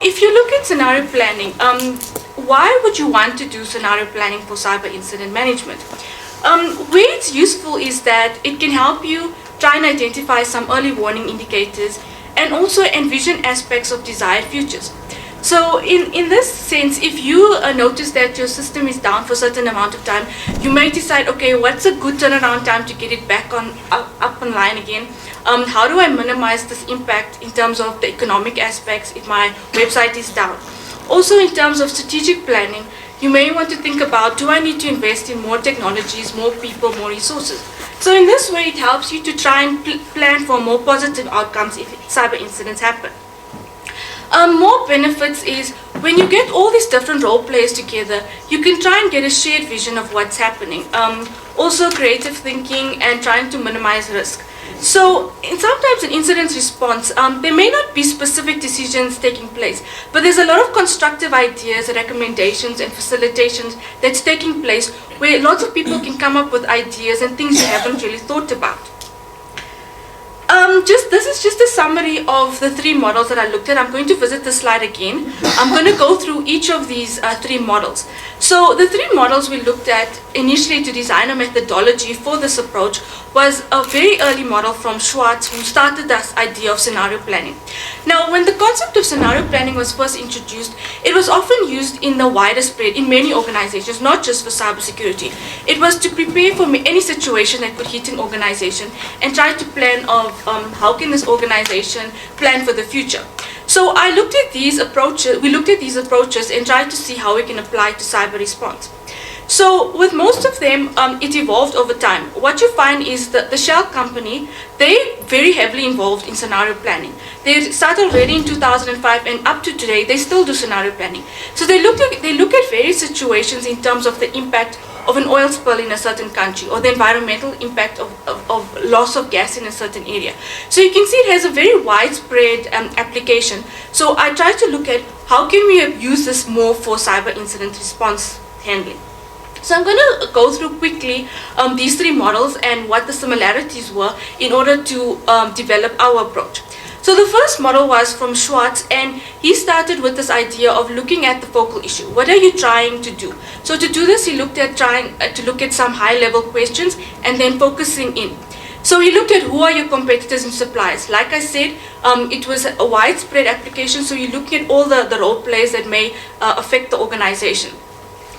if you look at scenario planning, why would you want to do scenario planning for cyber incident management? Where it's useful is that it can help you try and identify some early warning indicators and also envision aspects of desired futures. So in this sense, if you notice that your system is down for a certain amount of time, you may decide, okay, what's a good turnaround time to get it back on up online again? How do I minimize this impact in terms of the economic aspects if my website is down? Also in terms of strategic planning, you may want to think about, do I need to invest in more technologies, more people, more resources? So in this way, it helps you to try and plan for more positive outcomes if cyber incidents happen. More benefits is when you get all these different role players together, you can try and get a shared vision of what's happening. Also creative thinking and trying to minimize risk. So sometimes in incident response, there may not be specific decisions taking place, but there's a lot of constructive ideas, recommendations and facilitations that's taking place where lots of people can come up with ideas and things you haven't really thought about. This is just a summary of the three models that I looked at. I'm going to visit the slide again. I'm going to go through each of these three models. So the three models we looked at initially to design a methodology for this approach was a very early model from Schwartz, who started this idea of scenario planning. Now, when the concept of scenario planning was first introduced, it was often used in the wider spread in many organizations, not just for cybersecurity. It was to prepare for any situation that could hit an organization and try to plan of how can this organization plan for the future. So I looked at these approaches, we looked at these approaches and tried to see how we can apply to cyber response. So with most of them, it evolved over time. What you find is that the Shell company, they're very heavily involved in scenario planning. They started already in 2005 and up to today, they still do scenario planning. So they look at various situations in terms of the impact of an oil spill in a certain country or the environmental impact of loss of gas in a certain area. So you can see it has a very widespread application. So I tried to look at how can we use this more for cyber incident response handling. So I'm going to go through quickly these three models and what the similarities were in order to develop our approach. So the first model was from Schwartz, and he started with this idea of looking at the focal issue. What are you trying to do? So to do this, he looked at trying to look at some high-level questions and then focusing in. So he looked at who are your competitors and suppliers. Like I said, it was a widespread application, so you look at all the role players that may affect the organization.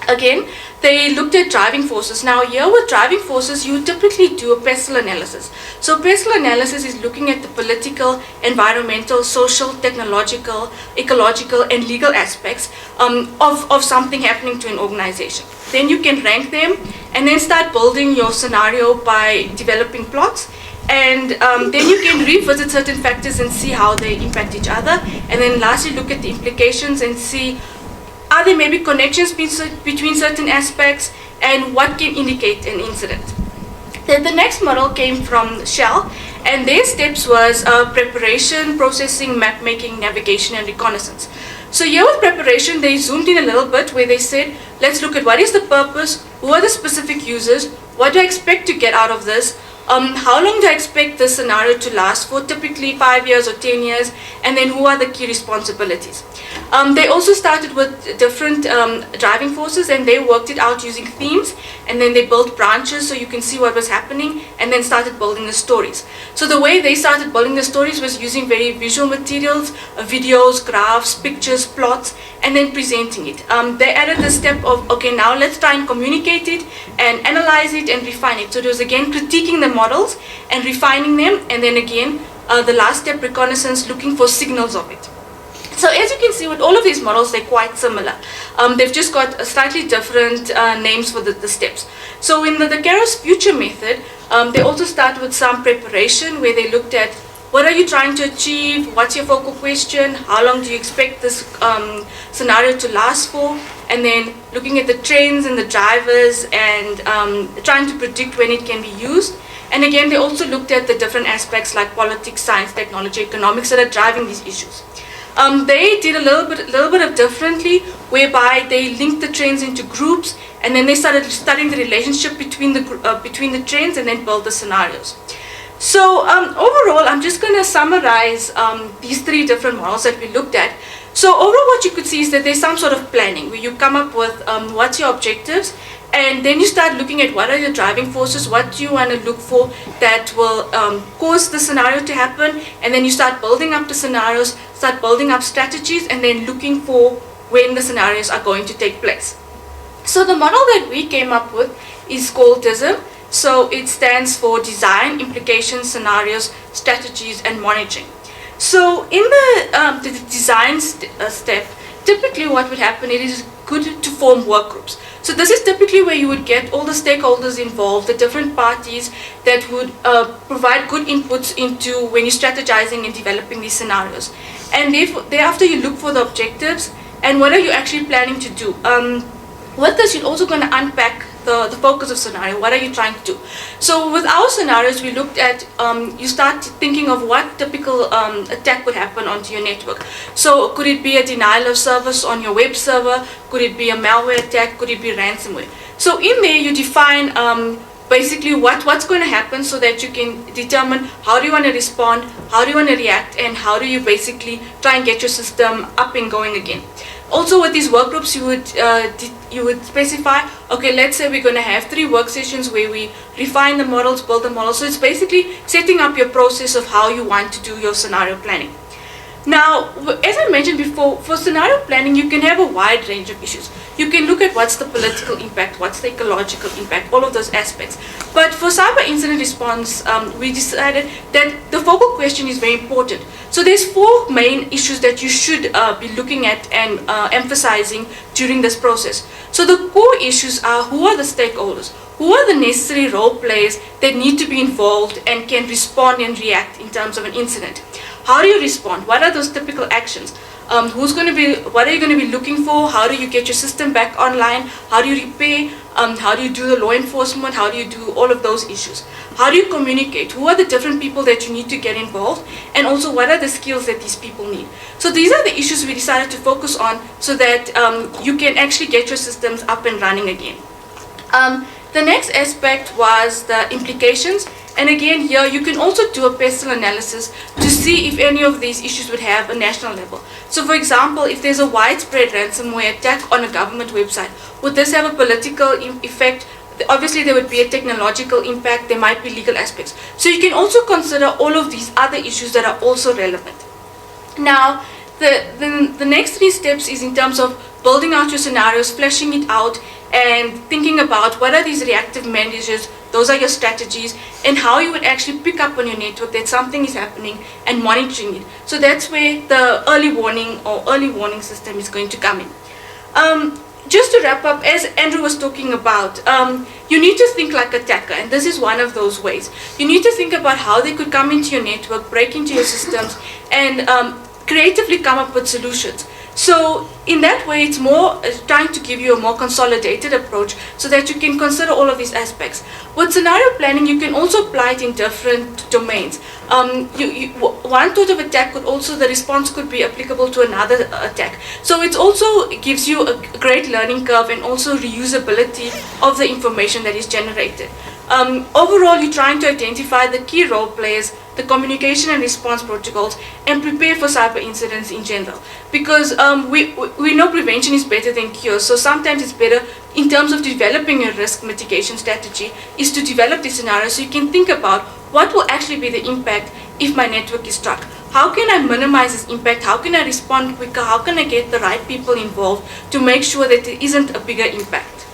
Again, they looked at driving forces. Now here with driving forces, you typically do a pestle analysis. So pestle analysis is looking at the political, environmental, social, technological, ecological and legal aspects of something happening to an organization. Then you can rank them and then start building your scenario by developing plots. And then you can revisit certain factors and see how they impact each other. And then lastly, look at the implications and see, are there maybe connections between certain aspects and what can indicate an incident? Then the next model came from Shell, and their steps was preparation, processing, map making, navigation and reconnaissance. So here with preparation, they zoomed in a little bit where they said, let's look at what is the purpose, who are the specific users, what do I expect to get out of this, how long do I expect this scenario to last for, typically 5 years or 10 years, and then who are the key responsibilities. They also started with different driving forces, and they worked it out using themes, and then they built branches so you can see what was happening, and then started building the stories. So the way they started building the stories was using very visual materials, videos, graphs, pictures, plots, and then presenting it. They added the step of, okay, now let's try and communicate it and analyze it and refine it. So it was again critiquing the models and refining them, and then again the last step, reconnaissance, looking for signals of it. So as you can see with all of these models, they're quite similar. They've just got slightly different names for the steps. So in the Karos future method, they also start with some preparation where they looked at what are you trying to achieve, what's your focal question, how long do you expect this scenario to last for, and then looking at the trends and the drivers and trying to predict when it can be used. And again, they also looked at the different aspects like politics, science, technology, economics that are driving these issues. They did a little bit of differently, whereby they linked the trends into groups, and then they started studying the relationship between the trends and then build the scenarios. So overall, I'm just going to summarize these three different models that we looked at. So overall what you could see is that there's some sort of planning where you come up with what's your objectives, and then you start looking at what are your driving forces, what do you want to look for that will cause the scenario to happen, and then you start building up the scenarios, start building up strategies, and then looking for when the scenarios are going to take place. So the model that we came up with is called DISM. So it stands for Design, Implications, Scenarios, Strategies, and Monitoring. So in the design step, typically what would happen, it is good to form work groups. So this is typically where you would get all the stakeholders involved, the different parties that would provide good inputs into when you're strategizing and developing these scenarios. And thereafter you look for the objectives and what are you actually planning to do. With this, you're also going to unpack the focus of scenario. What are you trying to do? So with our scenarios, we looked at, you start thinking of what typical attack would happen onto your network. So could it be a denial of service on your web server? Could it be a malware attack? Could it be ransomware? So in there, you define basically what's going to happen so that you can determine how do you want to respond, how do you want to react, and how do you basically try and get your system up and going again. Also with these work groups, you would specify, okay, let's say we're going to have 3 work sessions where we refine the models, build the models. So it's basically setting up your process of how you want to do your scenario planning. Now, as I mentioned before, for scenario planning, you can have a wide range of issues. You can look at what's the political impact, what's the ecological impact, all of those aspects. But for cyber incident response, we decided that the focal question is very important. So there's 4 main issues that you should be looking at and emphasizing during this process. So the core issues are, who are the stakeholders? Who are the necessary role players that need to be involved and can respond and react in terms of an incident? How do you respond? What are those typical actions? What are you going to be looking for? How do you get your system back online? How do you repair? How do you do the law enforcement? How do you do all of those issues? How do you communicate? Who are the different people that you need to get involved? And also, what are the skills that these people need? So these are the issues we decided to focus on so that you can actually get your systems up and running again. The next aspect was the implications. And again, here you can also do a pestle analysis to see if any of these issues would have a national level. So for example, if there's a widespread ransomware attack on a government website, would this have a political effect? Obviously there would be a technological impact, there might be legal aspects. So you can also consider all of these other issues that are also relevant. Now, the next 3 steps is in terms of building out your scenarios, fleshing it out, and thinking about what are these reactive measures, those are your strategies, and how you would actually pick up on your network that something is happening and monitoring it. So that's where the early warning system is going to come in. Just to wrap up, as Andrew was talking about, you need to think like an attacker, and this is one of those ways. You need to think about how they could come into your network, break into your systems, and creatively come up with solutions. So in that way, it's more trying to give you a more consolidated approach so that you can consider all of these aspects. With scenario planning, you can also apply it in different domains. One sort of attack could also, the response could be applicable to another attack. So it also gives you a great learning curve and also reusability of the information that is generated. Overall, you're trying to identify the key role players, the communication and response protocols, and prepare for cyber incidents in general. Because we know prevention is better than cure, so sometimes it's better in terms of developing a risk mitigation strategy is to develop this scenario so you can think about what will actually be the impact if my network is struck. How can I minimize this impact? How can I respond quicker? How can I get the right people involved to make sure that there isn't a bigger impact?